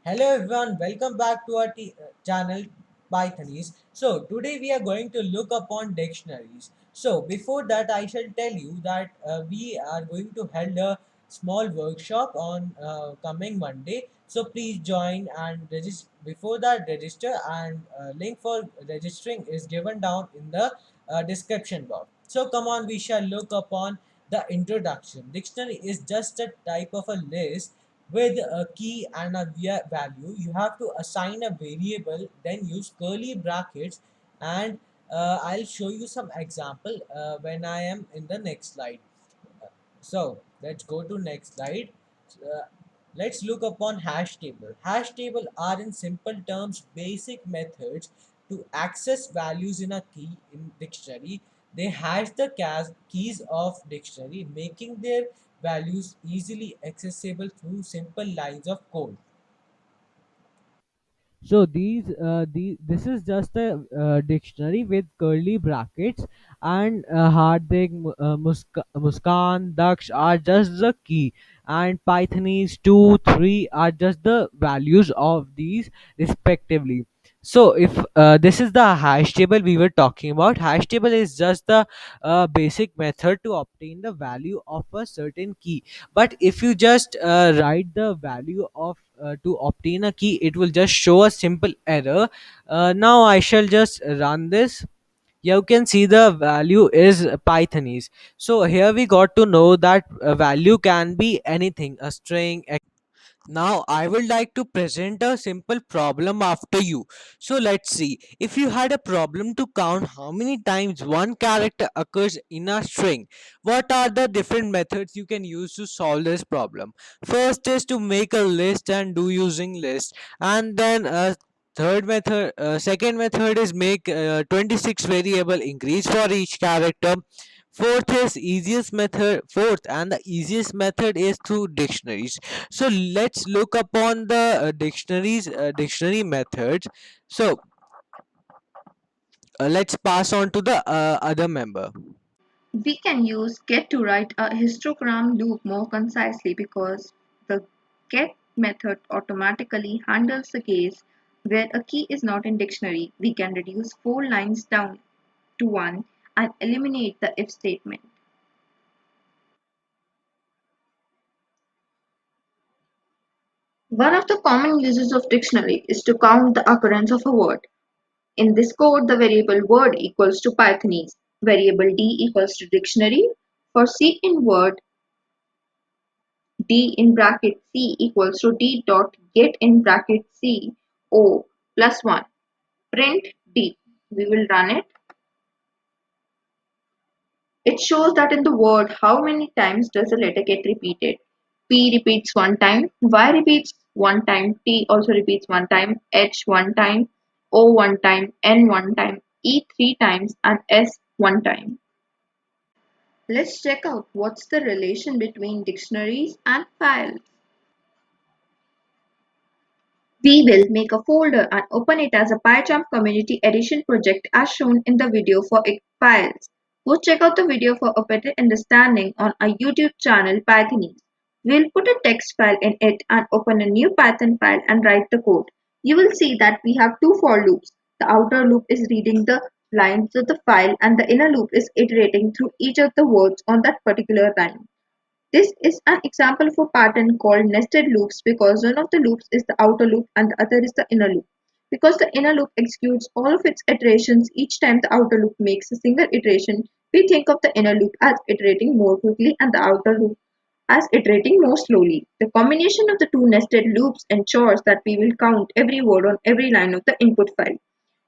Hello everyone, welcome back to our channel Pythoneese. So today we are going to look upon dictionaries. So before that I shall tell you that we are going to hold a small workshop on coming Monday. So please join and register. Before that register and link for registering is given down in the description box. So come on, we shall look upon the introduction. Dictionary is just a type of a list with a key and a value. You have to assign a variable, then use curly brackets, and I'll show you some example when I am in the next slide. So let's go to next slide. uh, let's look upon hash table. Hash table are in simple terms basic methods to access values in a key in dictionary. They hash the keys of dictionary, making their values easily accessible through simple lines of code. So this is just a dictionary with curly brackets, and Hardik, Muskan, Daksh are just the key, and Pythonese 2, 3 are just the values of these respectively. So if this is the hash table we were talking about. Hash table is just the basic method to obtain the value of a certain key. But if you just write the value of to obtain a key, it will just show a simple error. Now I shall just run this. You can see the value is Pythonese. So here we got to know that value can be anything, a string. Now I would like to present a simple problem after you. So let's see. If you had a problem to count how many times one character occurs in a string, what are the different methods you can use to solve this problem? First is to make a list and do using list, and then second method is make 26 variable increase for each character. Fourth and the easiest method is through dictionaries. So let's look upon the dictionary methods. So let's pass on to the other member. We can use get to write a histogram loop more concisely because the get method automatically handles the case where a key is not in dictionary. We can reduce 4 lines down to 1 and eliminate the if statement. One of the common uses of dictionary is to count the occurrence of a word. In this code, the variable word equals to Pythonese, variable d equals to dictionary. For C in word, d in bracket c equals to d dot get in bracket c o plus 1. Print d. We will run it. It shows that in the word how many times does the letter get repeated. P repeats one time, Y repeats one time, T also repeats one time, H one time, O one time, N one time, E three times, and S one time. Let's check out what's the relation between dictionaries and files. We will make a folder and open it as a PyCharm Community Edition project as shown in the video for files. Go check out the video for a better understanding on our YouTube channel Pythonese. We'll put a text file in it and open a new Python file and write the code. You will see that we have two for loops. The outer loop is reading the lines of the file and the inner loop is iterating through each of the words on that particular line. This is an example of a pattern called nested loops because one of the loops is the outer loop and the other is the inner loop. Because the inner loop executes all of its iterations each time the outer loop makes a single iteration, we think of the inner loop as iterating more quickly and the outer loop as iterating more slowly. The combination of the two nested loops ensures that we will count every word on every line of the input file.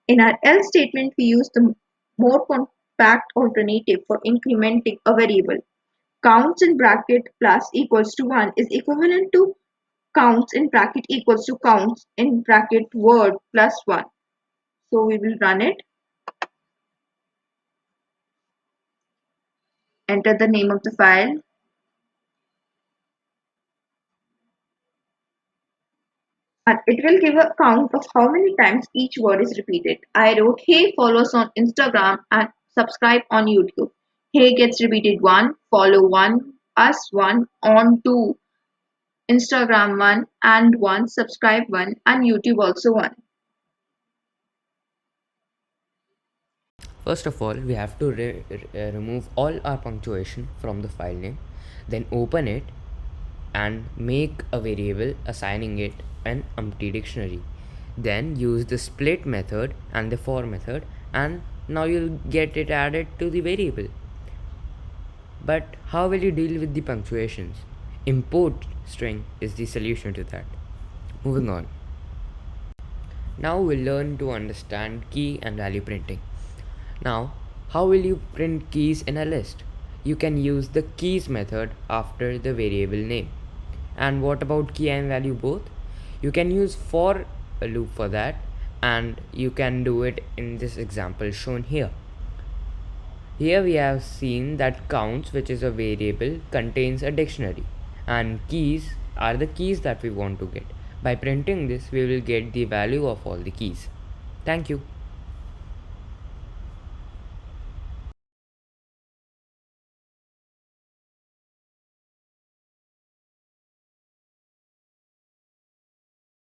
In our else statement, we use the more compact alternative for incrementing a variable. Counts in bracket plus equals to 1 is equivalent to counts in bracket equals to counts in bracket word plus 1. So we will run it, enter the name of the file, and it will give a count of how many times each word is repeated. I wrote, hey, follow us on Instagram and subscribe on YouTube. Hey gets repeated 1, follow 1, us 1, on 2. Instagram one, and one, subscribe one, and YouTube also one. First of all, we have to remove all our punctuation from the file name, then open it and make a variable assigning it an empty dictionary. Then use the split method and the for method, and now you'll get it added to the variable. But how will you deal with the punctuations? Import string is the solution to that. Moving on. Now we'll learn to understand key and value printing. Now, how will you print keys in a list? You can use the keys method after the variable name. And what about key and value both? You can use for a loop for that, and you can do it in this example shown here. Here we have seen that counts, which is a variable, contains a dictionary, and keys are the keys that we want to get. By printing this, we will get the value of all the keys. Thank you.